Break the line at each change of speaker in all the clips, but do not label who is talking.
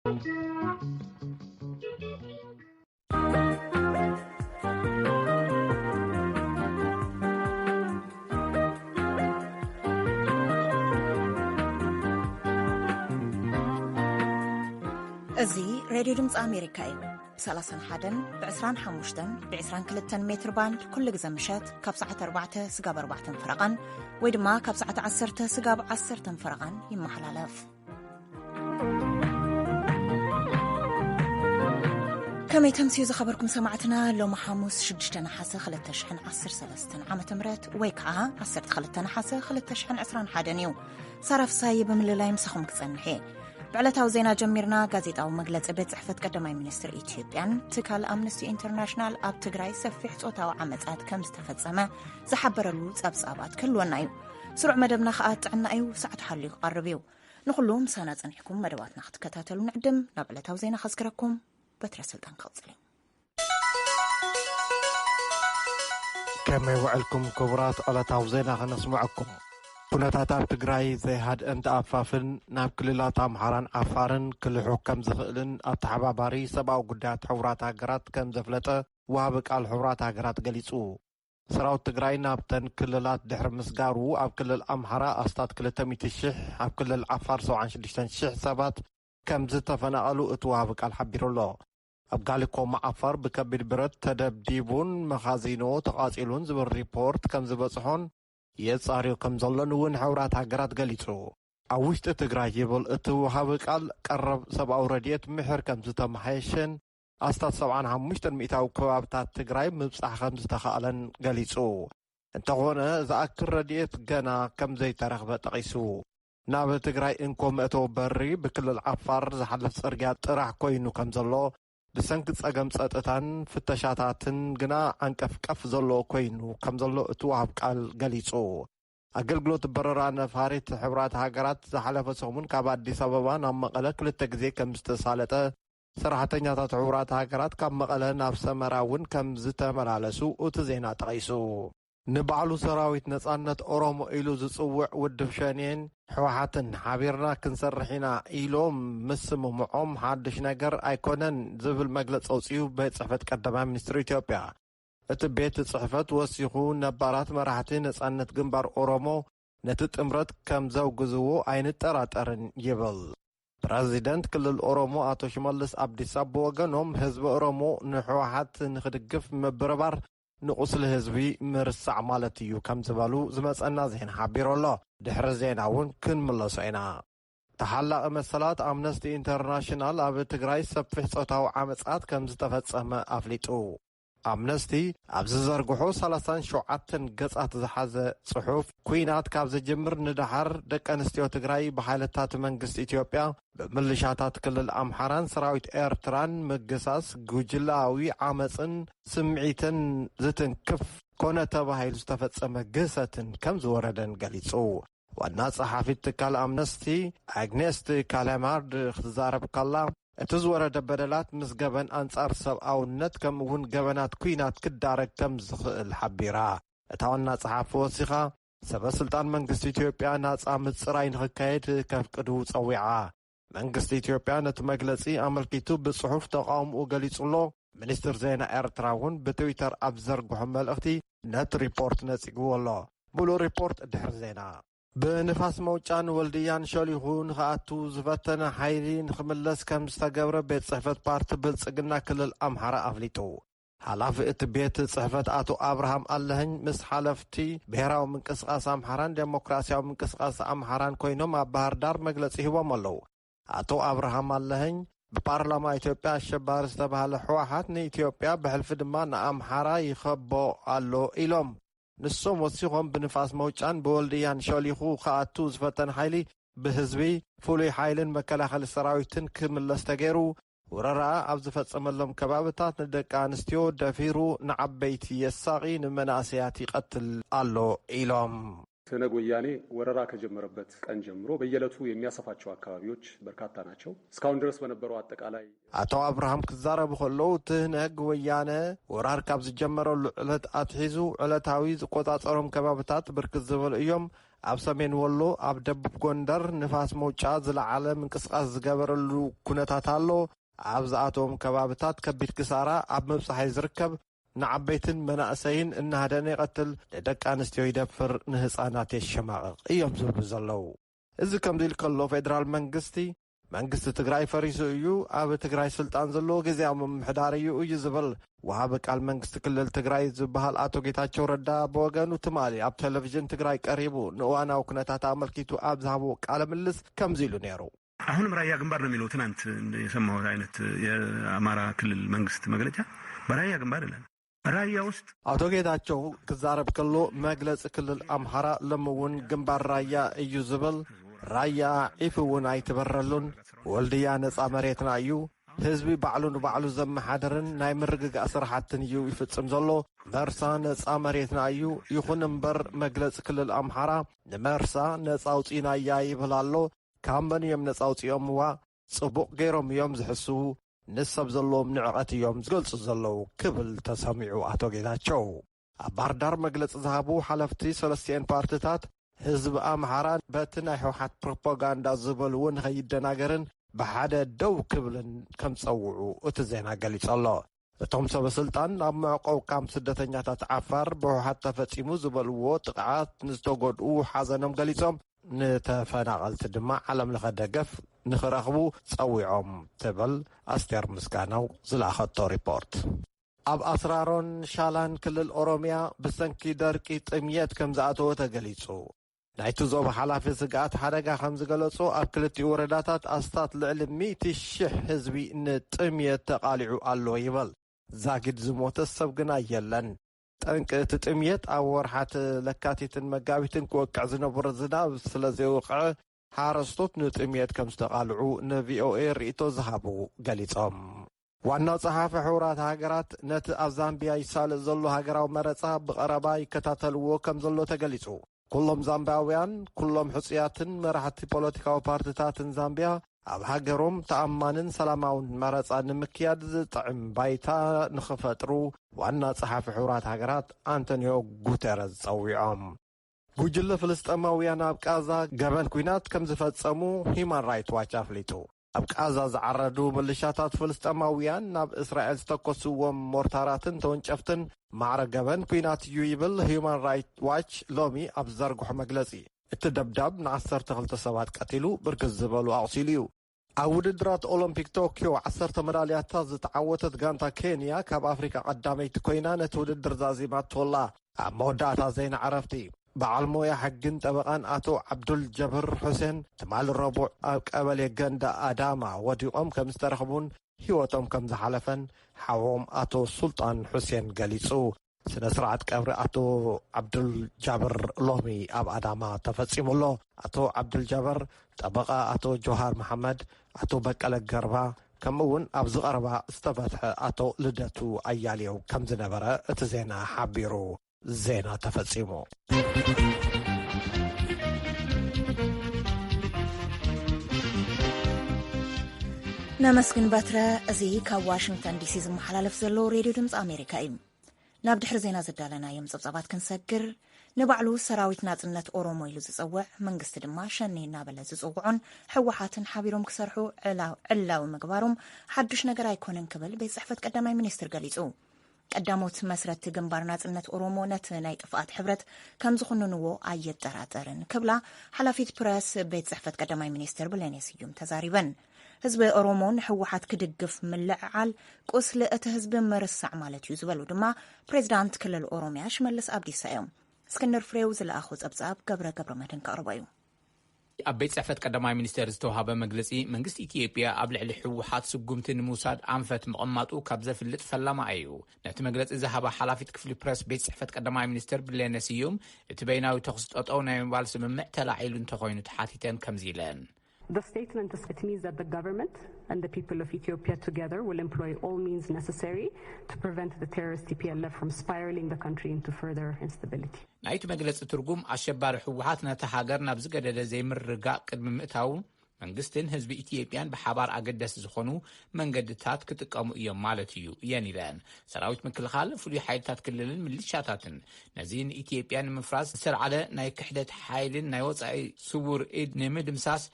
እዚ ሬድዮ ድምፂ ኣሜሪካ እዩ። 31 ብ25 ብ22 ሜትር ባንድ ኩሉ ግዜ ምሸት ካብ ሰዓት 4 ስጋብ 4 ፍረቐን ወይ ድማ ካብ ሰዓት 10 ስጋብ 10 ፍረቐን ይመሓላለፍ። ከመይ ተምሲዩ ዝኸበርኩም ሰማዕትና ሎሚ ሓሙስ 6 ነሓሰ 2013 ዓመተ ምህረት ወይ ከዓ 12 ነሓሰ 2021 እዩ። ሳራፍሳይ ብምልላይ ምሳኹም ክጸንሕ ብዕለታዊ ዜና ጀሚርና ጋዜጣዊ መግለፂ ቤት ጽሕፈት ቀዳማይ ሚኒስትር ኢትዮጵያን ትካል ኣምነስቲ ኢንተርናሽናል ኣብ ትግራይ ሰፊሕ ጾታዊ ዓመጻት ከም ዝተፈጸመ ዝሓበረሉ ጸብጻባት ክህልወና እዩ። ስሩዕ መደብና ከዓ ጥዕና እዩ። ሰዓቱ ሓልዩ ክቐርብ እዩ። ንኹሉ ምሳና ጸኒሕኩም መደባትና ክትከታተሉ ንዕድም። ናብ ዕለታዊ ዜና ከዝክረኩም በትረ ስልጣን ክቕጽል እዩ።
ከመይ ውዕልኩም ክቡራት ዕለታዊ ዜና ክነስምዐኩም። ኩነታት ኣብ ትግራይ ዘይሃድአን ተኣፋፍን ናብ ክልላት ኣምሓራን ዓፋርን ክልሑቅ ከም ዝኽእልን ኣብ ተሓባባሪ ሰብኣዊ ጉዳያት ሕቡራት ሃገራት ከም ዘፍለጠ ወሃቢ ቃል ሕቡራት ሃገራት ገሊጹ። ሰራዊት ትግራይ ናብተን ክልላት ድሕሪ ምስጋሩ ኣብ ክልል ኣምሓራ ኣስታት 200,000 ኣብ ክልል ዓፋር 76,000 ሰባት ከም ዝተፈናቐሉ እቲ ወሃቢ ቃል ሓቢሩ ኣሎ። ኣብ ጋሊኮማ ዓፋር ብከቢድ ብረት ተደብዲቡን መኻዚኖ ተቓጺሉን ዝብል ሪፖርት ከም ዝበጽሖን የጻርዮ ከም ዘሎን እውን ሕቡራት ሃገራት ገሊጹ። ኣብ ውሽጢ ትግራይ ይብል እቲ ወሃቢ ቃል ቀረብ ሰብኣዊ ረድኤት ምሕር ከም ዝተመሓየሸን ኣስታት 75 ሚእታዊ ከባብታት ትግራይ ምብጻሕ ከም ዝተኻእለን ገሊጹ። እንተኾነ ዝኣክል ረድኤት ገና ከም ዘይተረኽበ ጠቒሱ ናብ ትግራይ እንኮ መእተዊ በሪ ብክልል ዓፋር ዝሓለፍ ጽርግያ ጥራሕ ኮይኑ ከም ዘሎ ብሰንኪ ጸገም ጸጥታን ፍተሻታትን ግና ዓንቀፍቀፍ ዘለዎ ኮይኑ ከም ዘሎ እቲ ወሃብ ቃል ገሊጹ። ኣገልግሎት በረራ ነፋሪት ሕቡራት ሃገራት ዝሓለፈ ሰሙን ካብ ኣዲስ ኣበባ ናብ መቐለ 2 ግዜ ከም ዝተሳለጠ ሰራሕተኛታት ሕቡራት ሃገራት ካብ መቐለ ናብ ሰመራ እውን ከም ዝተመላለሱ እቲ ዜና ጠቒሱ። ንባዕሉ ሰራዊት ነጻነት ኦሮሞ ኢሉ ዝጽውዕ ውድብ ሸኔን ሕወሓትን ሓቢርና ክንሰርሕ ኢና ኢሎም ምስ ስምምዖም ሓድሽ ነገር ኣይኮነን ዝብል መግለፂ ኣውፂኡ ቤት ጽሕፈት ቀዳማይ ሚኒስትር ኢትዮጵያ። እቲ ቤት ጽሕፈት ወሲኹ ነባራት መራሕቲ ነጻነት ግንባር ኦሮሞ ነቲ ጥምረት ከም ዘውግዝዎ ኣይንጠራጠርን ይብል። ፕረዚደንት ክልል ኦሮሞ ኣቶ ሽመልስ ኣብዲሳ ብወገኖም ህዝቢ ኦሮሞ ንሕወሓት ንኽድግፍ ምብርባር ንቁስሊ ህዝቢ ምርሳዕ ማለት እዩ ከም ዝበሉ ዝመጸና ዜና ሓቢሩ ኣሎ። ድሕሪ ዜና እውን ክንምለሶ ኢና። ተሓላቒ መሰላት ኣምነስቲ ኢንተርናሽናል ኣብ ትግራይ ሰፊሕ ጾታዊ ዓመጻት ከም ዝተፈጸመ ኣፍሊጡ። ኣምነስቲ ኣብ ዝዘርግሖ 37 ገጻት ዝሓዘ ጽሑፍ ኩናት ካብ ዝጅምር ንድሓር ደቂ ኣንስትዮ ትግራይ ብሓይልታት መንግስቲ ኢትዮጵያ ብምልሻታት ክልል ኣምሓራን ሰራዊት ኤርትራን ምግሳስ ጉጅላዊ ዓመፅን ስምዒትን ዝትንክፍ ኮነ ተባሂሉ ዝተፈጸመ ግህሰትን ከም ዝወረደን ገሊጹ። ዋና ጸሓፊት ትካል ኣምነስቲ ኣግኔስት ካላማርድ ክትዛረብ ከላ እቲ ዝወረደ በደላት ምስ ገበን ኣንጻር ሰብኣውነት ከምኡውን ገበናት ኩናት ክዳረግ ከም ዝኽእል ሓቢራ። እታ ዋና ጸሓፊ ወሲኻ ሰበስልጣን መንግስቲ ኢትዮጵያ ናጻ ምጽራይ ንኽካየድ ከፍቅዱ ጸዊዓ። መንግስቲ ኢትዮጵያ ነቲ መግለጺ ኣመልኪቱ ብጽሑፍ ተቃውምኡ ገሊጹሎ። ሚኒስትር ዜና ኤርትራ እውን ብትዊተር ኣብ ዘርግሖ መልእኽቲ ነቲ ሪፖርት ነጺግዎ ኣሎ። ሙሉእ ሪፖርት ድሕሪ ዜና። ብንፋስ መውጫን ወልድያን ሸሊኹ ንኽኣቱ ዝፈተነ ሓይሊ ንኽምለስ ከም ዝተገብረ ቤት ጽሕፈት ፓርቲ ብልጽግና ክልል ኣምሓራ ኣፍሊጡ። ሓላፊ እቲ ቤት ጽሕፈት ኣቶ ኣብርሃም ኣለህኝ ምስ ሓለፍቲ ብሔራዊ ምንቅስቓስ ኣምሓራን ዴሞክራስያዊ ምንቅስቓስ ኣምሓራን ኮይኖም ኣብ ባህር ዳር መግለጺ ሂቦም ኣለዉ። ኣቶ ኣብርሃም ኣለህኝ ብፓርላማ ኢትዮጵያ ኣሸባሪ ዝተባሃለ ሕወሓት ንኢትዮጵያ ብሕልፊ ድማ ንኣምሓራ ይኸቦ ኣሎ ኢሎም ንሶም ወሲኾም ብንፋስ መውጫን ብወልድያን ሸሊኹ ከኣቱ ዝፈተነ ሓይሊ ብህዝቢ ፍሉይ ሓይልን መከላኸሊ ሰራዊትን ክምለስ ተገይሩ ወረራ ኣብ ዝፈጸመሎም ከባብታት ንደቂ ኣንስትዮ ደፊሩ ንዓበይቲ የሳቒ ንመናእሰያት ይቐትል ኣሎ ኢሎም።
ትህነግ ወያኔ ወረራ ከጀመረበት ቀን ጀምሮ በየዕለቱ የሚያሰፋቸው አካባቢዎች በርካታ ናቸው። እስካሁን ድረስ በነበረው አጠቃላይ
አቶ አብርሃም ክዛረቡ ከለው ትህነግ ወያነ ወራር ካብ ዝጀመረሉ ዕለት ኣትሒዙ ዕለታዊ ዝቆጻጸሮም ከባብታት ብርክት ዝበሉ እዮም። ኣብ ሰሜን ወሎ ኣብ ደቡብ ጎንደር ንፋስ መውጫ ዝለዓለ ምንቅስቃስ ዝገበረሉ ኩነታት ኣሎ። ኣብ ዝኣቶም ከባቢታት ከቢድ ክሳራ ኣብ ምብጻሕ ዝርከብ ንዓበይትን መናእሰይን እናሃደነ ይቀትል ደቂ ኣንስትዮ ይደፍር ንህፃናት የሸማቅቕ እዮም ዝብሉ ዘለው። እዚ ከምዚ ኢሉ ከሎ ፌደራል መንግስቲ ትግራይ ፈሪሱ እዩ ኣብ ትግራይ ስልጣን ዘሎ ግዝያዊ ምምሕዳር እዩ ዝብል ወሃቢ ቃል መንግስቲ ክልል ትግራይ ዝበሃል አቶ ጌታቸው ረዳ ብወገኑ ትማሊ ኣብ ቴሌቪዥን ትግራይ ቀሪቡ ንእዋናዊ ኩነታት አመልኪቱ ኣብ ዝሃቦ ቃለ ምልልስ ከምዚ ኢሉ ነይሩ።
አሁንም ራያ ግንባር ነው የሚለው ትናንት የሰማሁት አይነት የአማራ ክልል መንግስት መግለጫ በራያ ግንባር ይላል። ራያ ውስጥ
አቶ ጌታቸው ክዛረብ ከሎ መግለጽ ክልል አምሃራ ለምውን ግንባር ራያ እዩ ዝብል ራያ ኢፍውን አይትበረሉን ወልድያ ነጻ መሬትና እዩ ህዝቢ ባዕሉን ባዕሉ ዘመሓደርን ናይ ምርግጋእ ስራሕትን እዩ ይፍጽም ዘሎ መርሳ ነጻ መሬትና እዩ ይኹን እምበር መግለጽ ክልል አምሃራ ንመርሳ ነጻ አውጪና እያ ይብል ኣሎ። ካምበን እዮም ነጻ አውጪኦምዋ ጽቡቕ ገይሮም እዮም ዝሕስቡ ንሰብ ዘለዎም ንዕቐት እዮም ዝገልጹ ዘለው ክብል ተሰሚዑ አቶ ጌታቸው ኣብ ባህርዳር መግለጽ ዝሃቡ ሓለፍቲ ሰለስቲአን ፓርቲታት ህዝቢ አምሃራ በቲ ናይ ሕወሓት ፕሮፓጋንዳ ዝበልዎ ንኸይደናገርን ብሓደ ደው ክብልን ከም ፀውዑ እቲ ዜና ገሊጹ ኣሎ። እቶም ሰበስልጣን ኣብ መዕቆብ ካምፕ ስደተኛታት ዓፋር ብሕወሓት ተፈጺሙ ዝበልዎ ጥቅዓት ንዝተጎድኡ ሓዘኖም ገሊጾም ንተፈናቐልቲ ድማ ዓለም ለኸ ደገፍ ንኽረኽቡ ፀዊዖም ትብል ኣስቴር ምስጋናው ዝለኣኸቶ ሪፖርት። ኣብ ኣስራሮን ሻላን ክልል ኦሮሚያ ብሰንኪ ደርቂ ጥምየት ከም ዝኣተወ ተገሊጹ። ናይቲ ዞባ ሓላፊ ስግኣት ሓደጋ ከም ዝገለጹ ኣብ ክልቲኡ ወረዳታት ኣስታት ልዕሊ 100,000 ህዝቢ ንጥምየት ተቓሊዑ ኣሎ ይብል። ዛጊድ ዝሞተ ሰብ ግና የለን። ጠንቂ እቲ ጥምየት ኣብ ወርሓት ለካቲትን መጋቢትን ክወቅዕ ዝነበረ ዝናብ ስለ ዘይወቅዐ ሓረስቶት ንጥምየት ከም ዝተቓልዑ ንቪኦኤ ርእቶ ዝሃቡ ገሊጾም። ዋናው ጸሓፊ ሕቡራት ሃገራት ነቲ ኣብ ዛምቢያ ይሳልጥ ዘሎ ሃገራዊ መረጻ ብቐረባ ይከታተልዎ ከም ዘሎ ተገሊጹ። ኩሎም ዛምቢያውያን ኩሎም ሕፁያትን መራሕቲ ፖለቲካዊ ፓርቲታትን ዛምቢያ ኣብ ሃገሮም ተኣማንን ሰላማውን መረጻ ንምክያድ ዝጥዕም ባይታ ንኽፈጥሩ ዋና ጸሓፊ ሕቡራት ሃገራት አንቶኒዮ ጉተረስ ፀዊዖም። ጉጅለ ፍልስጤማውያን ኣብ ቃዛ ገበን ኩናት ከም ዝፈጸሙ ሂማን ራይትስ ዋች ኣፍሊጡ። ኣብ ቃዛ ዝዓረዱ ምልሻታት ፍልስጤማውያን ናብ እስራኤል ዝተኮስዎም ሞርታራትን ተወንጨፍትን ማዕረ ገበን ኩናት እዩ ይብል ሂማን ራይትስ ዋች ሎሚ ኣብ ዘርግሖ መግለጺ። እቲ ደብዳብ ን12 ሰባት ቀቲሉ ብርክት ዝበሉ ኣቕሲሉ እዩ። ኣብ ውድድራት ኦሎምፒክ ቶኪዮ 10 መዳልያታት ዝተዓወተት ጋንታ ኬንያ ካብ ኣፍሪካ ቀዳመይቲ ኮይና ነቲ ውድድር ዛዚማ ትወላ። ኣብ መወዳእታ ዜና ዓረፍቲ በዓል ሞያ ሕግን ጠበቃን አቶ ዓብዱል ጀብር ሁሴን ትማል ረቡዕ ኣብ ቀበሌ ገንዳ አዳማ ወዲቆም ከም ዝተረኽቡን ህይወቶም ከም ዝሓለፈን ሓዎም አቶ ሱልጣን ሁሴን ገሊጹ። ስነ ስርዓት ቀብሪ አቶ ዓብዱል ጃብር ሎሚ ኣብ አዳማ ተፈጺሙሎ። አቶ ዓብዱል ጃብር ጠበቃ አቶ ጆሃር መሐመድ፣ አቶ በቀለ ገርባ ከምኡውን ኣብ ዝቐረባ ዝተፈትሐ አቶ ልደቱ ኣያሌው ከም ዝነበረ እቲ ዜና ሓቢሩ ዜና ተፈጺሙ።
ነመስግን በትረ እዚ ካብ ዋሽንግተን ዲሲ ዝመሓላለፍ ዘሎ ሬድዮ ድምፂ ኣሜሪካ እዩ። ናብ ድሕሪ ዜና ዝዳለናዮም ፀብፀባት ክንሰግር ንባዕሉ ሰራዊት ናጽነት ኦሮሞ ኢሉ ዝጽውዕ መንግስቲ ድማ ሸኔ እናበለ ዝጽውዑን ሕወሓትን ሓቢሮም ክሰርሑ ዕላዊ ምግባሮም ሓዱሽ ነገር ኣይኮነን ክብል ቤት ጽሕፈት ቀዳማይ ሚኒስትር ገሊጹ። ቀዳሞት መስረቲ ግንባር ናጽነት ኦሮሞ ነቲ ናይ ጥፍኣት ሕብረት ከም ዝኹንንዎ ኣየጠራጠርን ክብላ ሓላፊት ፕረስ ቤት ጽሕፈት ቀዳማይ ሚኒስትር ብሌኔ ስዩም ተዛሪበን። ህዝቢ ኦሮሞ ንሕወሓት ክድግፍ ምልዕዓል ቁስሊ እቲ ህዝቢ ምርሳዕ ማለት እዩ ዝበሉ ድማ ፕሬዚዳንት ክልል ኦሮሚያ ሽመልስ ኣብዲሳ እዮም። እስክንድር ፍሬው ዝለኣኹ ጸብጻብ ገብረ መድህን ከቕርቦ እዩ።
ኣብ ቤት ጽሕፈት ቀዳማይ ሚኒስትር ዝተዋሃበ መግለጺ መንግስቲ ኢትዮጵያ ኣብ ልዕሊ ሕወሓት ስጉምቲ ንምውሳድ ኣንፈት ምቕማጡ ካብ ዘፍልጥ ፈላማ እዩ። ነቲ መግለጺ ዝሃባ ሓላፊት ክፍሊ ፕረስ ቤት ጽሕፈት ቀዳማይ ሚኒስትር ብሌነ ስዩም እቲ በይናዊ ተኹስ ጠጠው ናይ ምባል ስምምዕ ተላዒሉ እንተኾይኑ ተሓቲተን ከምዚ ኢለን።
The statement it means that the government and the people of Ethiopia together will employ all means necessary to prevent the terrorist TPLF from spiraling the country into further instability.
ናይቲ መግለጺ ትርጉም ኣሸባሪ ሕወሓት ነቲ ሃገር ናብ ዝገደደ ዘይምርጋእ ቅድሚ ምእታው መንግስትን ህዝቢ ኢትዮጵያን ብሓባር ኣገዳሲ ዝኾኑ መንገድታት ክጥቀሙ እዮም ማለት እዩ እየን ኢለን። ሰራዊት ምክልኻል ፍሉይ ሓይልታት ክልልን ሚሊሻታትን ነዚ ንኢትዮጵያ ንምፍራስ ዝሰርዓለ ናይ ክሕደት ሓይልን ናይ ወፃኢ ስውር ኢድ ንምድምሳስ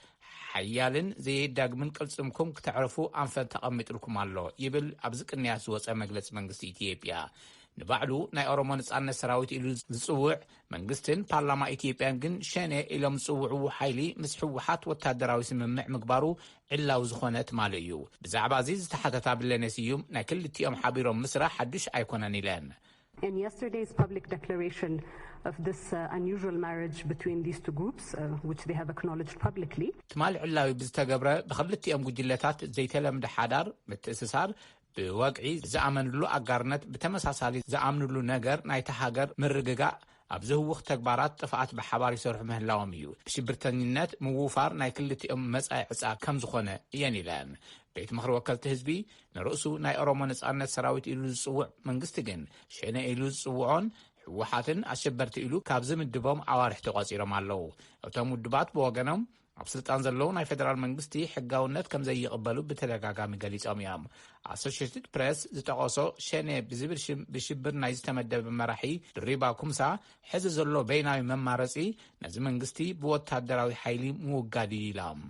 ሓያልን ዘየዳግምን ቅልጽምኩም ክትዕርፉ ኣንፈት ተቐሚጥልኩም ኣሎ ይብል ኣብዚ ቅንያት ዝወፀ መግለፂ መንግስቲ ኢትዮጵያ። ንባዕሉ ናይ ኦሮሞ ነጻነት ሰራዊት ኢሉ ዝጽውዕ መንግስትን ፓርላማ ኢትዮጵያን ግን ሸነ ኢሎም ዝጽውዕዎ ሓይሊ ምስ ሕወሓት ወታደራዊ ስምምዕ ምግባሩ ዕላው ዝኾነ ትማሊ እዩ። ብዛዕባ እዚ ዝተሓተታ ብለነስ እዩ ናይ ክልቲኦም ሓቢሮም ምስራሕ ሓዱሽ ኣይኮነን ኢለን።
In yesterday's public declaration of this unusual marriage between these two groups, which they have acknowledged publicly.
ትማሊ ዕላዊ ብዝተገብረ ብክልቲኦም ጉጅለታት ዘይተለምደ ሓዳር ምትእስሳር ብወግዒ ዝኣመንሉ ኣጋርነት ብተመሳሳሊ ዝኣምንሉ ነገር ናይቲ ሃገር ምርግጋእ ኣብ ዝህውኽ ተግባራት ጥፍኣት ብሓባር ይሰርሑ ምህላዎም እዩ። ብሽብርተኝነት ምውፋር ናይ ክልቲኦም መጻኢ ዕጻ ከም ዝኾነ እየን ኢለን። ቤት ምክሪ ወከልቲ ህዝቢ ንርእሱ ናይ ኦሮሞ ነጻነት ሰራዊት ኢሉ ዝጽውዕ መንግስቲ ግን ሸነ ኢሉ ዝጽውዖን ሕወሓትን ኣሸበርቲ ኢሉ ካብ ዝምድቦም ኣዋርሕ ተቆፂሮም ኣለዉ። እቶም ውድባት ብወገኖም ኣብ ስልጣን ዘለዉ ናይ ፌደራል መንግስቲ ሕጋውነት ከም ዘይቕበሉ ብተደጋጋሚ ገሊፆም እዮም። ኣሶሽየትድ ፕሬስ ዝጠቐሶ ሸነ ብዝብል ሽም ብሽብር ናይ ዝተመደበ መራሒ ድሪባ ኩምሳ ሕዚ ዘሎ በይናዊ መማረፂ ነዚ መንግስቲ ብወታደራዊ ሓይሊ ምውጋድ ኢሎም።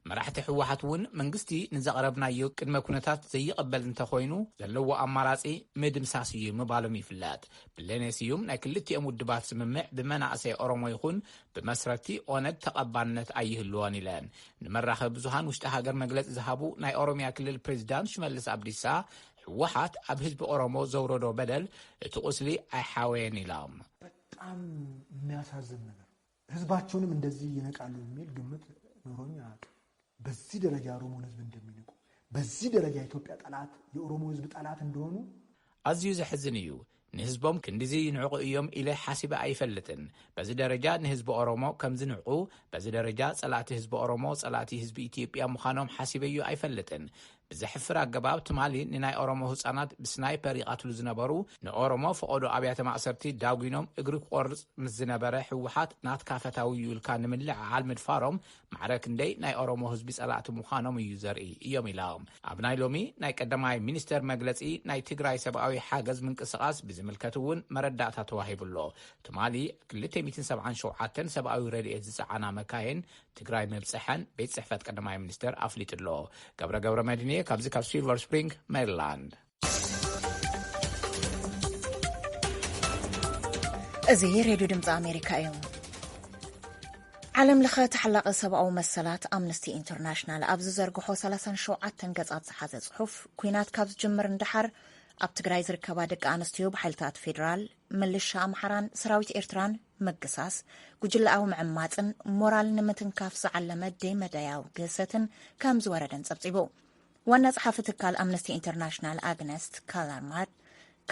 መራሕቲ ሕወሓት እውን መንግስቲ ንዘቕረብናዮ ቅድመ ኩነታት ዘይቕበል እንተኮይኑ ዘለዎ ኣማራፂ ምድምሳስ እዩ ምባሎም ይፍለጥ። ብለነሲዩም ናይ ክልቲኦም ውድባት ስምምዕ ብመናእሰይ ኦሮሞ ይኹን ብመስረቲ ኦነግ ተቐባልነት ኣይህልዎን ኢለን። ንመራኸቢ ብዙሃን ውሽጢ ሃገር መግለፂ ዝሃቡ ናይ ኦሮሚያ ክልል ፕሬዚዳንት ሽመልስ አብዲሳ ሕወሓት ኣብ ህዝቢ ኦሮሞ ዘውረዶ በደል እቲ ቁስሊ ኣይሓወየን ኢሎም።
በጣም የሚያሳዝን ነገር ህዝባቸውንም እንደዚህ ይነቃሉ የሚል ግምት ኖሮኝ በዚህ ደረጃ ኦሮሞን ህዝብ እንደሚንቁ በዚህ ደረጃ ኢትዮጵያ ጠላት የኦሮሞ ህዝብ ጠላት እንደሆኑ
ኣዝዩ ዘሕዝን እዩ። ንህዝቦም ክንዲዚ ይንዕቁ እዮም ኢለ ሓሲበ ኣይፈልጥን። በዚ ደረጃ ንህዝቢ ኦሮሞ ከም ዝንዕቁ፣ በዚ ደረጃ ጸላእቲ ህዝቢ ኦሮሞ ጸላእቲ ህዝቢ ኢትዮጵያ ምዃኖም ሓሲበዩ ኣይፈልጥን። ብዘሕፍር ኣገባብ ትማሊ ንናይ ኦሮሞ ህፃናት ብስናይፐር ይቃትሉ ዝነበሩ ንኦሮሞ ፈቆዶ ኣብያተ ማእሰርቲ ዳጉኖም እግሪ ቆርጽ ምስ ዝነበረ ሕወሓት ናትካ ፈታዊ ይውልካ ንምልዕዓል ምድፋሮም ማዕረክ እንደይ ናይ ኦሮሞ ህዝቢ ጸላእቲ ምዃኖም እዩ ዘርኢ እዮም ኢሎም። ኣብ ናይ ሎሚ ናይ ቀዳማይ ሚኒስተር መግለፂ ናይ ትግራይ ሰብኣዊ ሓገዝ ምንቅስቓስ ብዝምልከት እውን መረዳእታ ተዋሂቡሎ። ትማሊ 277 ሰብኣዊ ረድኤት ዝፀዓና መካየን ትግራይ ምብፅሐን ቤት ጽሕፈት ቀዳማይ ሚኒስተር ኣፍሊጡሎ። ገብረ መድኒ ካብዚ ካብ ሲልቨር ስፕሪንግ ሜሪላንድ።
እዚ ሬድዮ ድምፂ ኣሜሪካ እዩ። ዓለም ለኸ ተሓላቐ ሰብኣዊ መሰላት ኣምነስቲ ኢንተርናሽናል ኣብ ዝዘርግሖ 37 ገጻት ዝሓዘ ጽሑፍ ኩናት ካብ ዝጅምር እንድሓር ኣብ ትግራይ ዝርከባ ደቂ ኣንስትዮ ብሓይልታት ፌደራል ምልሻ ኣምሓራን ሰራዊት ኤርትራን ምግሳስ ጉጅላዊ ምዕማፅን ሞራል ንምትንካፍ ዝዓለመ ደመዳያዊ ግህሰትን ከም ዝወረደን ጸብጺቡ ዋና ጸሓፊ ትካል ኣምነስቲ ኢንተርናሽናል ኣግነስት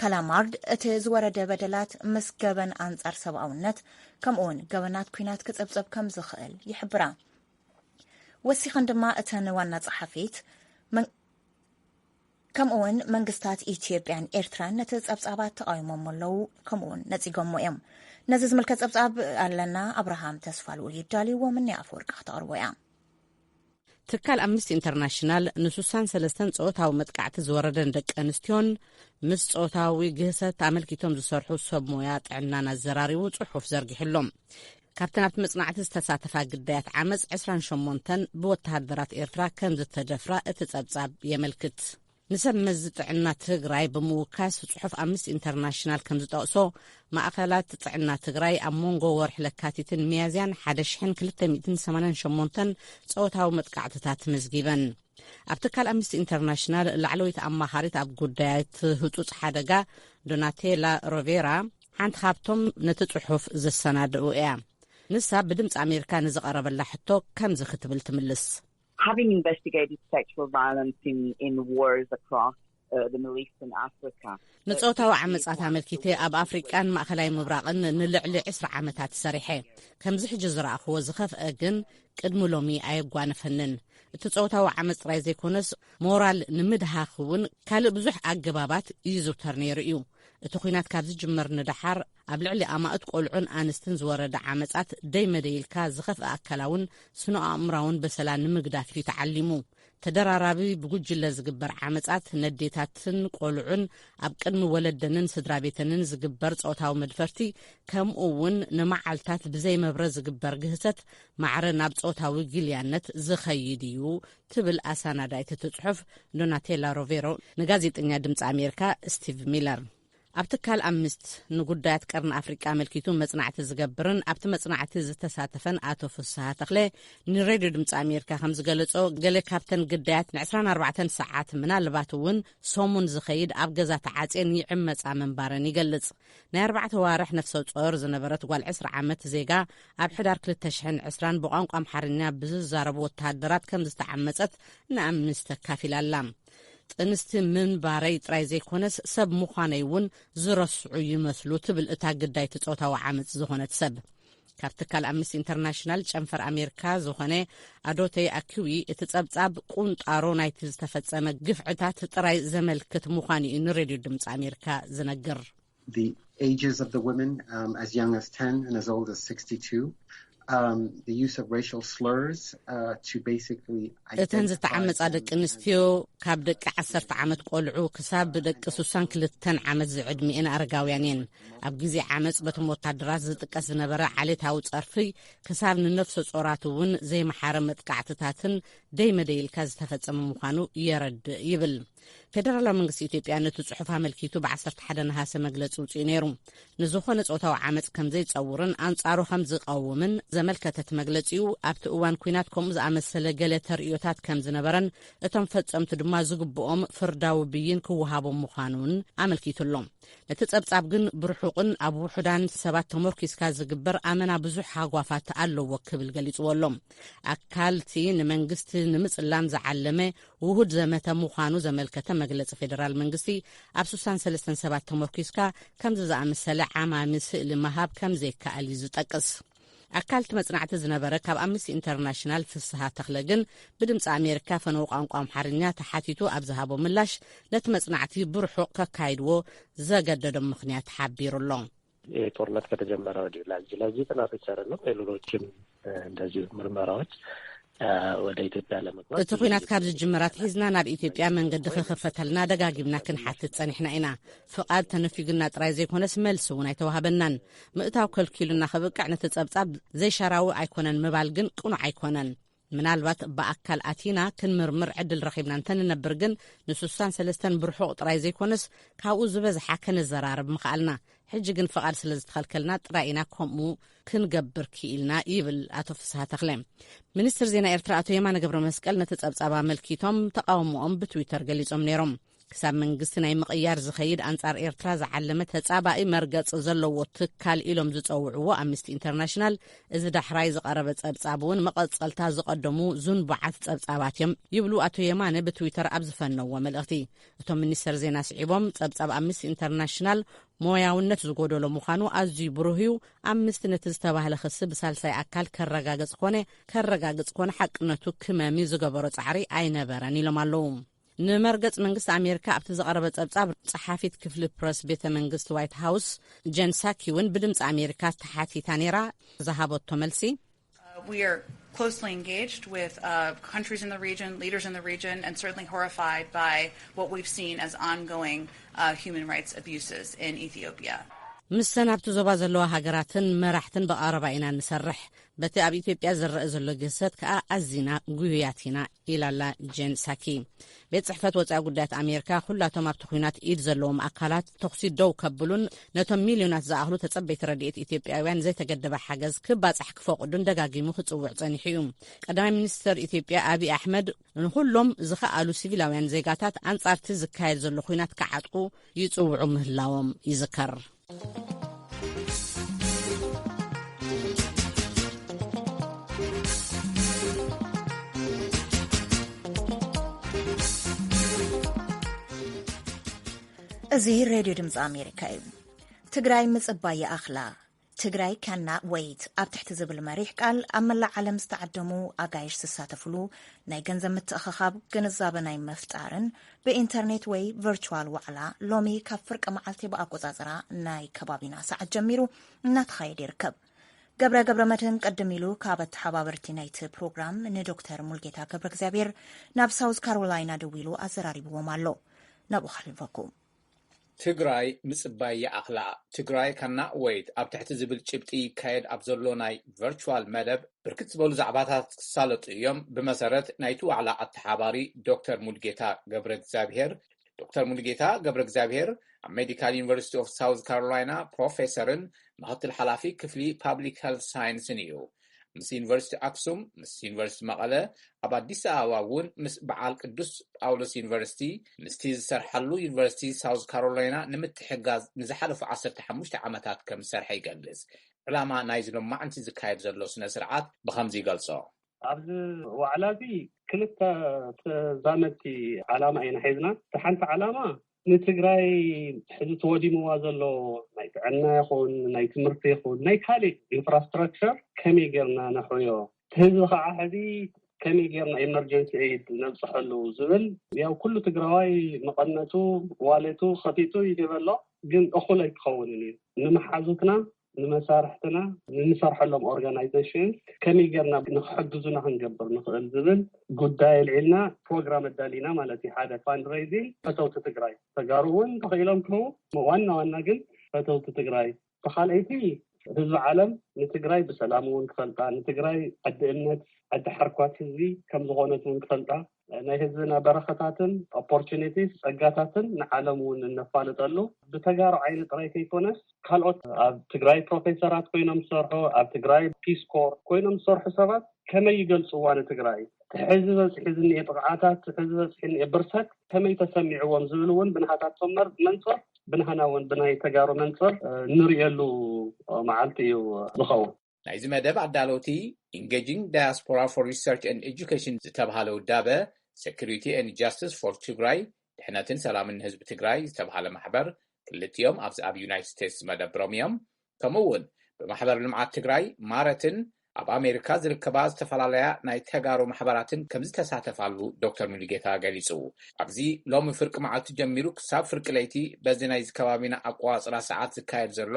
ካላማርድ እቲ ዝወረደ በደላት ምስ ገበን ኣንጻር ሰብኣውነት ከምኡውን ገበናት ኩናት ክጸብጸብ ከም ዝኽእል ይሕብራ። ወሲኸን ድማ እተን ዋና ጸሓፊት ከምኡውን መንግስታት ኢትዮጵያን ኤርትራን ነቲ ጸብጻባት ተቃዊሞም ኣለዉ ከምኡውን ነጺጎሞ እዮም። ነዚ ዝምልከት ጸብጻብ ኣለና ኣብርሃም ተስፋልኡ ይዳልይዎ ምኒ ኣፈወርቂ ክተቕርቦ እያ።
ትካል ኣምነስቲ ኢንተርናሽናል ን63 ጾታዊ መጥቃዕቲ ዝወረደን ደቂ ኣንስትዮን ምስ ጾታዊ ግህሰት ኣመልኪቶም ዝሰርሑ ሰብ ሞያ ጥዕናን ኣዘራሪቡ ጽሑፍ ዘርጊሕሎም። ካብቲ ናብቲ መጽናዕቲ ዝተሳተፋ ግዳያት ዓመፅ 28 ብወተሃደራት ኤርትራ ከም ዝተደፍራ እቲ ጸብጻብ የመልክት። ንሰብ መዚ ጥዕና ትግራይ ብምውካስ ጽሑፍ ኣምነስቲ ኢንተርናሽናል ከም ዝጠቕሶ ማእኸላት ጥዕና ትግራይ ኣብ መንጎ ወርሒ ለካቲትን ሚያዝያን 1288 ጾታዊ መጥቃዕትታት መዝጊበን። ኣብ ትካል ኣምነስቲ ኢንተርናሽናል ላዕለወይቲ ኣማኻሪት ኣብ ጉዳያት ህጹጽ ሓደጋ ዶናቴላ ሮቬራ ሓንቲ ካብቶም ነቲ ጽሑፍ ዘሰናድኡ እያ። ንሳ ብድምፂ ኣሜሪካ ንዝቐረበላ ሕቶ ከምዚ ክትብል ትምልስ።
Having investigated sexual violence in wars across the Middle East and Africa.
ንጾታዊ ዓመጻት ኣመልኪቴ ኣብ ኣፍሪቃን ማእኸላይ ምብራቕን ንልዕሊ 20 ዓመታት ሰሪሐ። ከምዚ ሕጂ ዝረኣኽዎ ዝኸፍአ ግን ቅድሚ ሎሚ ኣየጓነፈንን። እቲ ጾውታዊ ዓመፅ ጥራይ ዘይኮነስ ሞራል ንምድሃኽ እውን ካልእ ብዙሕ ኣገባባት ይዝውተር ነይሩ እዩ። እቲ ኩናት ካብ ዝጅመር ንድሓር ኣብ ልዕሊ ኣማእት ቆልዑን ኣንስትን ዝወረደ ዓመፃት ደይ መደይልካ ዝኸፍአ ኣካላውን ስነ ኣእምራውን በሰላ ንምግዳፍ እዩ ተዓሊሙ። ተደራራቢ ብጉጅለ ዝግበር ዓመፃት ነዴታትን ቆልዑን ኣብ ቅድሚ ወለደንን ስድራ ቤተንን ዝግበር ጾውታዊ መድፈርቲ ከምኡ እውን ንመዓልታት ብዘይ መብረ ዝግበር ግህሰት ማዕረ ናብ ጾውታዊ ግልያነት ዝኸይድ እዩ ትብል ኣሳናዳይቲ ትጽሑፍ ዶናቴላ ሮቬሮ ንጋዜጠኛ ድምፂ ኣሜሪካ ስቲቭ ሚለር። ኣብ ትካል 5 ንጉዳያት ቀርኒ ኣፍሪቃ መልኪቱ መጽናዕቲ ዝገብርን ኣብቲ መጽናዕቲ ዝተሳተፈን ኣቶ ፍስሓ ተኽለ ንሬድዮ ድምፂ ኣሜሪካ ከም ዝገለጾ ገለ ካብተን ግዳያት ን24 ሰዓት ምናልባት እውን ሰሙን ዝኸይድ ኣብ ገዛ ተዓፅን ይዕመፃ መንባረን ይገልጽ። ናይ 4 ዋርሕ ነፍሰ ጾር ዝነበረት ጓል 20 ዓመት ዜጋ ኣብ ሕዳር 2020 ብቋንቋ ኣምሓርኛ ብዝዛረቡ ወተሃደራት ከም ዝተዓመፀት ንኣምነስቲ ተካፊላላ። ጥንስቲ ምንባረይ ጥራይ ዘይኮነስ ሰብ ምዃነይ እውን ዝረስዑ ይመስሉ ትብል እታ ግዳይቲ ጾውታዊ ዓመፅ ዝኾነት ሰብ። ካብ ትካል 5 ኢንተርናሽናል ጨንፈር ኣሜሪካ ዝኾነ ኣዶተይ ኣኪዊ እቲ ጸብጻብ ቁንጣሮ ናይቲ ዝተፈጸመ ግፍዕታት ጥራይ ዘመልክት ምዃኑ እዩ ንሬድዮ ድምፂ ኣሜሪካ ዝነግር።
The ages of the women as young as 10 and as old as 62. The use of racial slurs to basically
እተን ዝተዓመፃ ደቂ ኣንስትዮ ካብ ደቂ 10 ዓመት ቆልዑ ክሳብ ደቂ 62 ዓመት ዝዕድሚአን ኣረጋውያን እየን። ኣብ ግዜ ዓመፅ በቶም ወታደራት ዝጥቀስ ዝነበረ ዓሌታዊ ጸርፊ ክሳብ ንነፍሰ ጾራት እውን ዘይመሓረ መጥቃዕትታትን ደይ መደይልካ ዝተፈጸመ ምዃኑ የረድእ ይብል። ፌደራላዊ መንግስቲ ኢትዮጵያ ነቲ ጽሑፍ ኣመልኪቱ ብ11 ነሃሰ መግለፂ ውፅኡ ነይሩ። ንዝኾነ ጾውታዊ ዓመፅ ከም ዘይጸውርን ኣንጻሩ ከም ዝቐውምን ዘመልከተት መግለፂኡ ኣብቲ እዋን ኩናት ከምኡ ዝኣመሰለ ገለ ተርእዮታት ከም ዝነበረን እቶም ፈጸምቲ ድማ ዝግብኦም ፍርዳዊ ብይን ክወሃቦም ምዃኑን ኣመልኪቱሎም። ነቲ ጸብጻብ ግን ብርሑቕን ኣብ ውሑዳን ሰባት ተመርኪስካ ዝግበር ኣመና ብዙሕ ሃጓፋት ኣለዎ ክብል ገሊጽዎሎም። ኣካልቲ ንመንግስቲ ንምጽላም ዝዓለመ ውሁድ ዘመተ ምዃኑ ዘመልከተ መግለፂ ፌደራል መንግስቲ ኣብ 63 ሰባት ተመርኪስካ ከምዚ ዝኣመሰለ ዓማሚ ስእሊ መሃብ ከም ዘይከኣል እዩ ዝጠቅስ። ኣካልቲ መጽናዕቲ ዝነበረ ካብ 5 ኢንተርናሽናል ፍስሓ ተኽለ ግን ብድምፂ ኣሜሪካ ፈነው ቋንቋ ኣምሓርኛ ተሓቲቱ ኣብ ዝሃቦ ምላሽ ነቲ መጽናዕቲ ብርሑቕ ከካይድዎ ዘገደዶም ምክንያት ሓቢሩሎ።
ጦርነት ከተጀመረ ወዲህ ለዚህ ጥናቶች አይደለም ሌሎችም እንደዚሁ ምርመራዎች ወደ ኢትዮጵያ ለመግባት
እቲ ኩናት ካብ ዝጅመራት ሒዝና ናብ ኢትዮጵያ መንገዲ ክኽፈተልና ደጋጊምና ክንሓትት ጸኒሕና ኢና። ፍቓድ ተነፊግና ጥራይ ዘይኮነስ መልሲ እውን ኣይተዋሃበናን። ምእታው ከልኪሉና ክብቅዕ ነቲ ጸብጻብ ዘይሸራዊ ኣይኮነን ምባል ግን ቅኑዕ ኣይኮነን። ምናልባት ብኣካል ኣቲና ክንምርምር ዕድል ረኺብና እንተንነብር ግን ን63 ብርሑቕ ጥራይ ዘይኮነስ ካብኡ ዝበዝሓ ከነዘራርብ ምኽኣልና። ሕጂ ግን ፍቓድ ስለ ዝተኸልከልና ጥራይ ኢና ከምኡ ክንገብር ክኢልና ይብል ኣቶ ፍስሓ ተኽለ። ሚኒስትር ዜና ኤርትራ ኣቶ የማነ ገብረ መስቀል ነቲ ጸብጻብ ኣመልኪቶም ተቃውሞኦም ብትዊተር ገሊጾም ነይሮም። ክሳብ መንግስቲ ናይ ምቕያር ዝኸይድ ኣንጻር ኤርትራ ዝዓለመ ተጻባኢ መርገጽ ዘለዎ ትካል ኢሎም ዝጸውዕዎ ኣምነስቲ ኢንተርናሽናል እዚ ዳሕራይ ዝቐረበ ጸብጻብ እውን መቐጸልታ ዝቐደሙ ዙንቡዓት ጸብጻባት እዮም ይብሉ ኣቶ የማነ ብትዊተር ኣብ ዝፈነዎ መልእኽቲ። እቶም ሚኒስተር ዜና ስዒቦም ጸብጻብ ኣምነስቲ ኢንተርናሽናል ሞያውነት ዝጎደሎ ምዃኑ ኣዝዩ ብሩህ እዩ። ኣምነስቲ ነቲ ዝተባህለ ክሲ ብሳልሳይ ኣካል ከረጋግጽ ኮነ ሓቅነቱ ክመሚ ዝገበሮ ጻዕሪ ኣይነበረን ኢሎም ኣለዉ። ንመርገጽ መንግስቲ ኣሜሪካ ኣብቲ ዝቐረበ ጸብጻብ ጸሓፊት ክፍሊ ፕረስ ቤተ መንግስቲ ዋይት ሃውስ ጀን ሳኪ እውን ብድምፂ ኣሜሪካ ተሓቲታ ነይራ ዝሃበቶ መልሲ
We are closely engaged with countries in the region, leaders in the region, and certainly horrified by what we've seen as ongoing human rights abuses in Ethiopia.
ምሰን ኣብቲ ዞባ ዘለዋ ሃገራትን መራሕትን በቐረባ ኢና ንሰርሕ በቲ ኣብ ኢትዮጵያ ዝረአ ዘሎ ግሰት ከዓ ኣዚና ጉህያት ኢና ኢላላ ጀን ሳኪ። ቤት ጽሕፈት ወፃኢ ጉዳያት ኣሜሪካ ኩላቶም ኣብቲ ኩናት ኢድ ዘለዎም ኣካላት ተኽሲ ደው ከብሉን ነቶም ሚልዮናት ዝኣኽሉ ተጸበይቲ ረድኤት ኢትዮጵያውያን ዘይተገደበ ሓገዝ ክባጻሕ ክፈቕዱን ደጋጊሙ ክጽውዕ ጸኒሑ እዩ። ቀዳማይ ሚኒስትር ኢትዮጵያ ኣብይ ኣሕመድ ንኩሎም ዝኸኣሉ ሲቪላውያን ዜጋታት ኣንጻርቲ ዝካየድ ዘሎ ኩናት ክዓጥቁ ይጽውዑ ምህላዎም ይዝከር።
እዚ ሬድዮ ድምፂ ኣሜሪካ እዩ። ትግራይ ምጽባይ ኣኽላ ትግራይ cannot wait ኣብ ትሕቲ ዝብል መሪሕ ቃል ኣብ መላእ ዓለም ዝተዓደሙ ኣጋይሽ ዝሳተፍሉ ናይ ገንዘብ ምትእኽኻብ ግንዛበ ናይ መፍጣርን ብኢንተርኔት ወይ ቨርቹዋል ዋዕላ ሎሚ ካብ ፍርቂ መዓልቲ ብኣቆጻጽራ ናይ ከባቢና ሰዓት ጀሚሩ እናተኻየደ ይርከብ። ገብረ መድህን ቀደም ኢሉ ካብ ተሓባበርቲ ናይቲ ፕሮግራም ንዶክተር ሙልጌታ ገብረ እግዚአብሔር ናብ ሳውዝ ካሮላይና ደው ኢሉ ኣዘራሪብዎም ኣሎ። ናብኡ ሓልፈኩም
ትግራይ ምጽባይ የኣኽላ ትግራይ cannot wait ኣብ ትሕቲ ዝብል ጭብጢ ካየድ ኣብ ዘሎ ናይ ቨርቹዋል መደብ ብርክት ዝበሉ ዛዕባታት ክሳለጡ እዮም። ብመሰረት ናይቲ ዋዕላ ኣተሓባሪ ዶክተር ሙልጌታ ገብረ እግዚአብሔር ዶክተር ሙልጌታ ገብረ እግዚአብሔር ኣብ ሜዲካል ዩኒቨርሲቲ ኦፍ ሳውዝ ካሮላይና ፕሮፌሰርን ምክትል ሓላፊ ክፍሊ ፓብሊክ ሄልት ሳይንስን እዩ። ምስ ዩኒቨርሲቲ ኣክሱም ምስ ዩኒቨርሲቲ መቐለ ኣብ ኣዲስ ኣበባ እውን ምስ በዓል ቅዱስ ጳውሎስ ዩኒቨርሲቲ ምስቲ ዝሰርሐሉ ዩኒቨርሲቲ ሳውዝ ካሮላይና ንምትሕጋዝ ንዝሓለፉ 15 ዓመታት ከም ዝሰርሐ ይገልጽ። ዕላማ ናይ ዝሎማዓንቲ ዝካየድ ዘሎ ስነ ስርዓት ብኸምዚ ይገልጾ።
ኣብዚ ዋዕላ እዚ ክልተ ተዛመድቲ ዓላማ ኢና ሒዝና። እቲ ሓንቲ ዓላማ ንትግራይ ሕዚ ተወዲምዋ ዘሎ ናይ ጥዕና ይኹን ናይ ትምህርቲ ይኹን ናይ ካልእ ኢንፍራስትራክቸር ከመይ ጌርና ነሕዮ ህዝቢ ከዓ ሕዚ ከመይ ጌርና ኤመርጀንሲ ኤድ ነብፅሐሉ ዝብል ያው ኩሉ ትግራዋይ መቐነቱ ዋሌቱ ኸፊቱ ይገበሎ ግን እኹል ኣይክኸውን እዩ ንመሓዙትና ንመሳርሕትና ንሰርሐሎም ኦርጋናይዜሽን ከመይ ጌርና ንክሕግዙና ክንገብር ንኽእል ዝብል ጉዳይ ልዒልና ፕሮግራም ኣዳሊና ማለት እዩ። ሓደ ፋንድሬይዚንግ ፈተውቲ ትግራይ ተጋሩ እውን ተኽኢሎም ክህቡ ዋና ግን ፈተውቲ ትግራይ ብኻልአይቲ ህዝቢ ዓለም ንትግራይ ብሰላም እውን ክፈልጣ ንትግራይ ዓዲ እምነት ዓዲ ሓርኳት ህዝቢ ከም ዝኾነት እውን ክፈልጣ ናይ ህዝብና በረኸታትን ኦፖርቹኒቲስ ጸጋታትን ንዓለም እውን እነፋልጠሉ ብተጋሩ ዓይነት ጥራይ ከይኮነስ ካልኦት ኣብ ትግራይ ፕሮፌሰራት ኮይኖም ዝሰርሑ ኣብ ትግራይ ፒስ ኮር ኮይኖም ዝሰርሑ ሰባት ከመይ ይገልጽዋ ንትግራይ ሕዚ በፅሒ ዝኒአ ጥቕዓታት ሕዚ በፅሒ ዝኒአ ብርሰት ከመይ ተሰሚዕዎም ዝብል እውን ብናሃታቶም መንፅር ብናህና እውን ብናይ ተጋሩ መንፅር ንሪኤሉ መዓልቲ እዩ ዝኸውን።
ናይዚ መደብ ኣዳለውቲ ኢንጌጂንግ ዳያስፖራ ፎር ሪሰርች ኤንድ ኤጁኬሽን ዝተብሃለ ውዳበ ሴኩሪቲ ኤንድ ጃስቲስ ፎር ትግራይ ድሕነትን ሰላምን ህዝቢ ትግራይ ዝተብሃለ ማሕበር ክልቲኦም ኣብዚ ኣብ ዩናይትድ ስቴትስ ዝመደብሮም እዮም። ከምኡውን ብማሕበር ልምዓት ትግራይ ማረትን ኣብ ኣሜሪካ ዝርከባ ዝተፈላለያ ናይ ተጋሩ ማሕበራትን ከም ዝተሳተፋሉ ዶክተር ሙልጌታ ገሊጹ። ኣብዚ ሎሚ ፍርቂ መዓልቲ ጀሚሩ ክሳብ ፍርቂ ለይቲ በዚ ናይ ከባቢና ኣቋፅራ ሰዓት ዝካየድ ዘሎ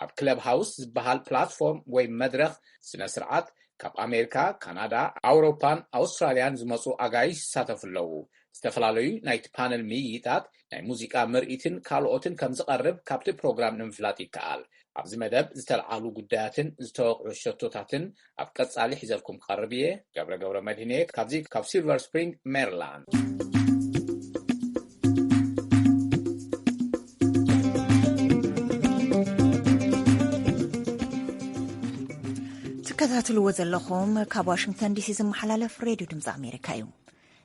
ኣብ ክለብ ሃውስ ዝበሃል ፕላትፎርም ወይ መድረኽ ስነ ስርዓት ካብ ኣሜሪካ፣ ካናዳ፣ ኣውሮፓን ኣውስትራልያን ዝመፁ ኣጋይሽ ይሳተፉ ኣለዉ። ዝተፈላለዩ ናይቲ ፓነል ምይይጣት ናይ ሙዚቃ ምርኢትን ካልኦትን ከም ዝቐርብ ካብቲ ፕሮግራም ንምፍላጥ ይከኣል። ኣብዚ መደብ ዝተለዓሉ ጉዳያትን ዝተወቅዑ ሸቶታትን ኣብ ቀጻሊ ሒዘልኩም ክቐርብ እየ። ገብረ መድህን ካብ ሲልቨር ስፕሪንግ ሜሪላንድ።
ትከታተልዎ ዘለኹም ካብ ዋሽንግተን ዲሲ ዝመሓላለፍ ሬድዮ ድምፂ ኣሜሪካ እዩ።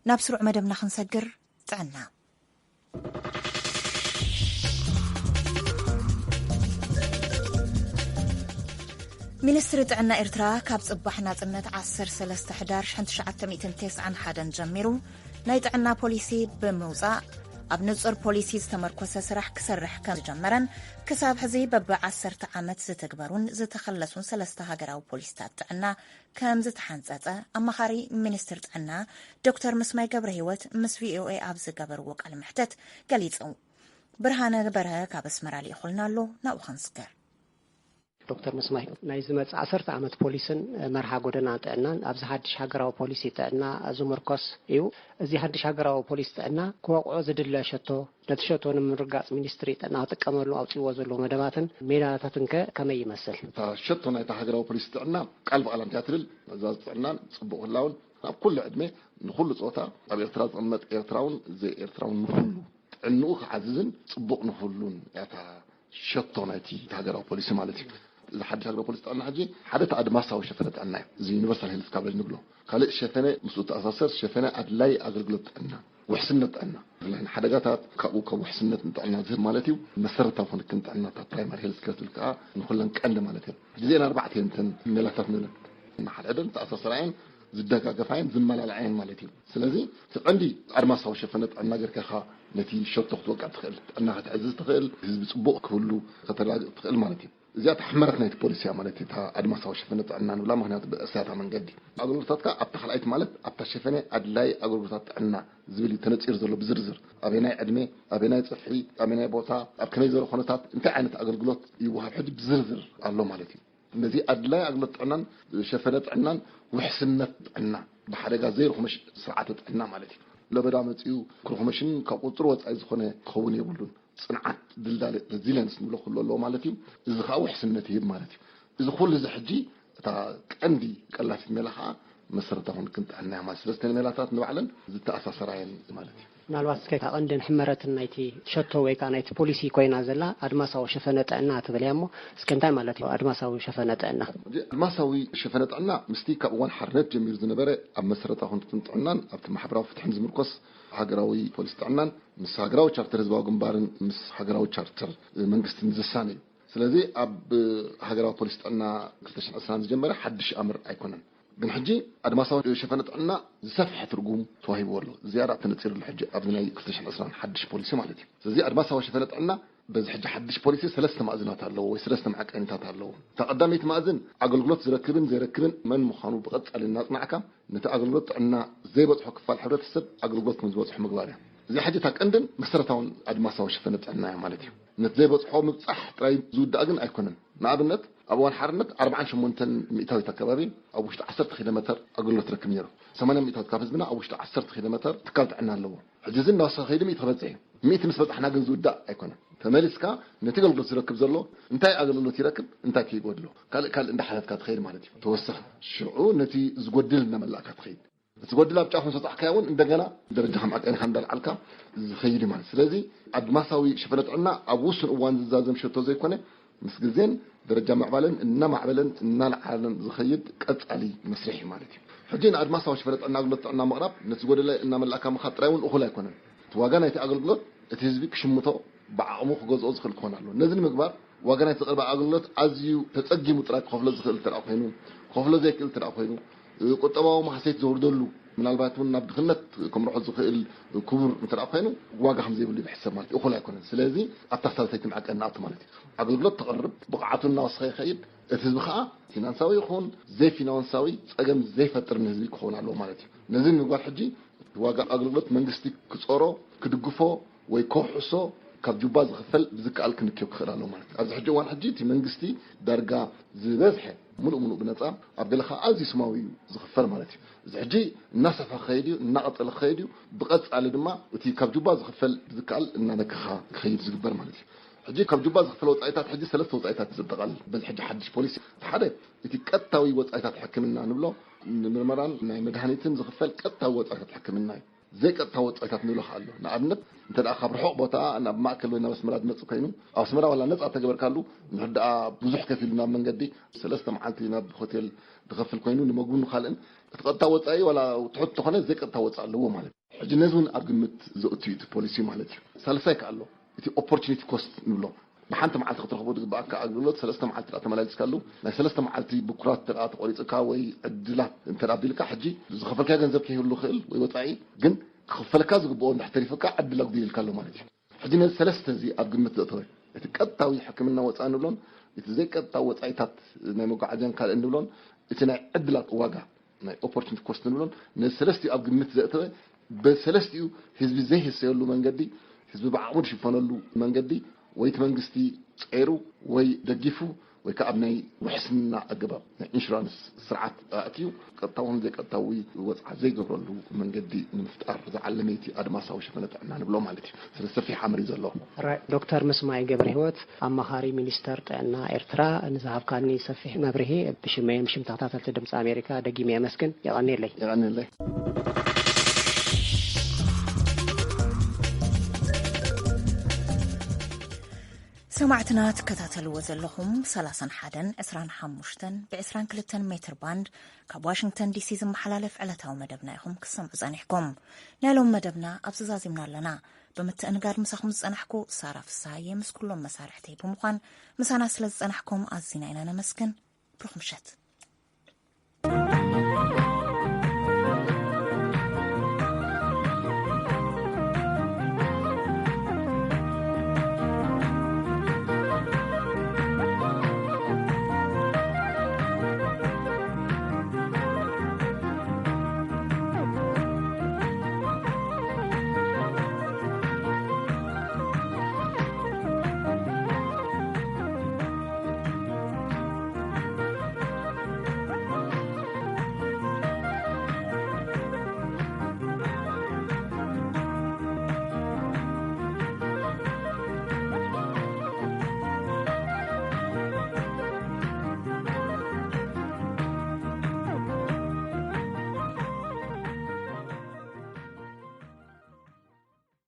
ናብ ስሩዕ መደብና ክንሰግር ጥዕና ሚኒስትሪ ጥዕና ኤርትራ ካብ ጽባሕ ናጽነት 13 ሕዳር 1991 ጀሚሩ ናይ ጥዕና ፖሊሲ ብምውፃእ ኣብ ንጹር ፖሊሲ ዝተመርኮሰ ስራሕ ክሰርሕ ከም ዝጀመረን ክሳብ ሕዚ በብ10 ዓመት ዝተግበሩን ዝተኸለሱን 3 ሃገራዊ ፖሊስታት ጥዕና ከም ዝተሓንጸጸ ኣማኻሪ ሚኒስትር ጥዕና ዶክተር ምስማይ ገብረ ህይወት ምስ ቪኦኤ ኣብ ዝገበርዎ ቃለ መሕተት ገሊጹ። ብርሃነ በርሀ ካብ ኣስመራ ልኢኹልና ኣሎ። ናብኡ ክንስገር
ዶክተር ምስማይ ናይ ዝመጽእ 10 ዓመት ፖሊስን መርሃ ጎደና ጥዕናን ኣብዚ ሓድሽ ሃገራዊ ፖሊሲ ጥዕና ዝምርኮስ እዩ። እዚ ሓድሽ ሃገራዊ ፖሊሲ ጥዕና ክወቅዖ ዝድለ ሸቶ ነቲ ሸቶ ንምርጋጽ ሚኒስትሪ ጥዕና ክጥቀመሉ ኣውፂዎ ዘሎ መደባትን ሜላታትን ከመይ ይመስል?
ሸቶ ናይቲ ሃገራዊ ፖሊሲ ጥዕና ቃል ብቃል እንትያትብል እዛዝ ጥዕናን ጽቡቕ ህላውን ኣብ ኩሉ ዕድሜ ንኩሉ ጾታ ኣብ ኤርትራ ዝቕመጥ ኤርትራውን ዘይ ኤርትራውን ንኩሉ ጥዕንኡ ክዓዝዝን ጽቡቕ ንኩሉን ያታ ሸቶ ናይቲ ሃገራዊ ፖሊሲ ማለት እዩ። إذا حد هذا بوليس أنا حاجي حدث عد ما سوى شفنة أنا زي يونيفرسال هيلث كابل نقوله خلق شفنة مسؤول أساسر شفنة أدلي أغلقلت أنا وحسنت أنا لأن حدقاتها كأوك وحسنت أنا زي مالتي مسرتها فنك كنت أنا برايمر هيلث كاتوليك نخلنا كأن مالتي جزينا 4 تن ملاتات ملات محل عدل تأساسر عين زدك قفاين زمال العين مالتي سلازي عندي عد ما سوى شفنة أنا غير كخا نتي شو تخطوك تخيل أنا هتعزز تخيل حزب سبوق كله تخيل مالتي زيادة حمرت نايت بوليسيا مالتي تا أدمساوي شفنة عنا ولا مهنات بأسياتها من قدي أقولتك أبتخلقيت مالت أبتشفني أدلاي أقولتك عنا زبلي تنتصير زلو بزرزر أبيناي أدمي أبيناي صحي أبيناي بوتا أبكني زلو خناتات أنت عينت أقولت يوهب حد بزرزر الله مالتي الذي أدلاي أقولت عنا شفنة عنا وحسنت عنا بحرقة زير خمش ساعات عنا مالتي لا بدامت يو كل خمشين كقطر وتعز خنة خوني يقولون صنعت دلدال ريزيلينس نقول كله الله مالتي إذا خاوي حسنته مالتي إذا كل زحجي تا عندي كلا في ملحة مسرتهم كنت أنا ما سلسلة الملاتات نوعلن زدت أساس راين مالتي
نالواس كيف عندن حمرة نايتي شتو ويك نايت بوليسي كوينا زلا أدماساو شفنة عنا تبليامو سكنتاي مالتي أدماساو شفنة عنا
أدماساوي شفنة عنا مستيك وان حرنت جميل زنبرة أب مسرتهم كنت عنان أب محبرة فتح زمرقص هاجراوي بوليس عنان مس هاجراو تشارتر زواج مبارن مس هاجراو تشارتر منقستن زساني سلذي أب هاجراو بوليس عنا كرتشن أسران جمرة حدش أمر أيكونن من حجي أدماساوي شفنة عنا زسفح ترجوم توهي بورلو زيارة تنتصير الحج أبناء كرتشن أسران حدش بوليسي مالتي زي أدماساوي شفنة عنا بس حج حدش بوليسي ثلاثة مأذنات الله وثلاثة معك أنتات الله تقدمت مأذن أقولت زي ركبن من مخانو بقط على الناس معك نتأقولت عنا زي بتحك فالحرة السب أقولت مزبوط حمقبارة زي حاجة تكندن مسرتون أدماساوي شفنة عنا يا مالتي نتزي بتحوم صح تراي زود أجن أيكونن مع بنت أبوان حرنت 4 مئتاوي تكبابين أو وش 10 كيلومتر أقولت ركميرو 8 مئتاوي كافز بنا أو وش 10 كيلومتر تكالت عنا اللو حجزنا وصل خيدم يتغزعين 100 نسبة إحنا جن زود أيكونن فمالسكا نتيجة القصة يركب زلو انتي أقول له تركب انتي كي يقول له قال إن حالات كانت خير مالتي توسخ شعور نتي زودلنا من لا كانت خير زودلنا بتعرف نصطح كيون إن دجنا درجة هم أكين خندل علكا خير مال سلذي أدماساوي شفرت عنا أبوس وان زازم شتو زي كونه مسجزين درجة معبلن إن معبلن إن العالم زخيد قط علي مسرحي مالتي حجينا أدماساوي شفرت عنا قلت عنا مغرب نتزود له إن من الأكام خطرون أخلا يكونه تواجنا يتأقل قلت تهزبك شمته بعمق جزء أزخل كون على نزل مقبار وجنا يتقرب أقولت أزيو تتأجي متراك خفلة زخل ترافينو خفلة زي كل ترافينو كنت أبغى ما حسيت زور دلو من البيتون نبدخلت كم روح زخل كبر مترافينو واجه حمزي اللي بحسب مالتي أخلا يكون سلازي أتصل تيجي معك النات مالتي أقولت تقرب بقعتنا وصخي خيب تزبخاء فينانساوي يخون زي فينانساوي أجمع زي فترة نزل يخون على مالتي نزل مقبار حجي واجه أقولت منجستي كسرة كدقفو ويكوحسو كبجوباز غفل بذكال كنكيو خلاله مالك أرز حجة وان حجيتي منجستي درجة زبزحة ملو بنتأ عبد الله خازي سماوي زغفر مالتي زحجي الناس فخيديو النقط الخيديو بقص على دما وتي كبجوباز غفل بذكال إن أنا خيد زغبر مالتي حجي كبجوباز غفل وطعيتات حجي 3 وطعيتات زدقال بس حجي حدش بوليس حدا يتي قطاوي وطعيتات حكمنا نبلو مرمران ناي مدهنيتن زغفل قطاوي وطعيتات حكمنا زي قطاوي وطعيتات نبلو خالو نعبنت انت خبر حق بوتا انا بماكل وينا مسمرات نص كاينو او سمرا ولا نص تجبر كالو نحدا بزح كفيلنا منقدي 3 معالتينا بهوتيل تغفل كاينو نمغون خالن تقطا وصاي ولا تحط خونه زي قطا وصا له مالك حجي نزون ارغمت زوتي بوليسي مالك سالفه كالو تي اوبورتونيتي كوست نبلو بحنت معالت ترخبو دباك اغلط 3 معالت تملايس كالو لا 3 معالتي بكرات تقاط قريصكا وي ادلات انت رابيلك حجي زخفلكا غنزب كيهلو خيل وي وصاي جن خفلكا زغبو نحترفكا عدلك ديل كالو مالتي حجينا 3 زي ابغمت زوتوي تقطاوي حكمنا وصان بلون زي قطاو وصايتات ناي مقعدن كال انبلون اتنا عدلك واغا ناي اوبورتونيتي كوست نبلون نسلستي ابغمت زوتوي بسلستيو حزب زي هسيلو منغدي حزب بعمر شفنلو منغدي ويت منغستي صيرو وي دغيفو وي كابناي وحسنا اغباب انشورانس سرعات اتيو قطاون زي قطاوي وصع زي غبرلو منغدي نفتقر زعلميتي ادماساو شفنت عنا نبلو مالتي سلسفي حمري زلو
دكتور مسماي جبر هوت امهاري مينستر طعنا ኤርትራ نزهبكاني سفيح مبرهي بشميم شمتاتات دمص امريكا دغيمي مسكن يغني لي
سمعتنا تكتاتلوا زلهم 31 ب22 متر باند كاب واشنطن دي سي زمحلالف علتاو مدبنايهم كسمع زانحكم نالهم مدبنا ابزازيمنا لنا بمتأنقار مساخم زانحكو صارف ساية مس كلهم مسارحتي بمقان مسانا سلز زانحكم ازيناينا نمسكن بروخمشت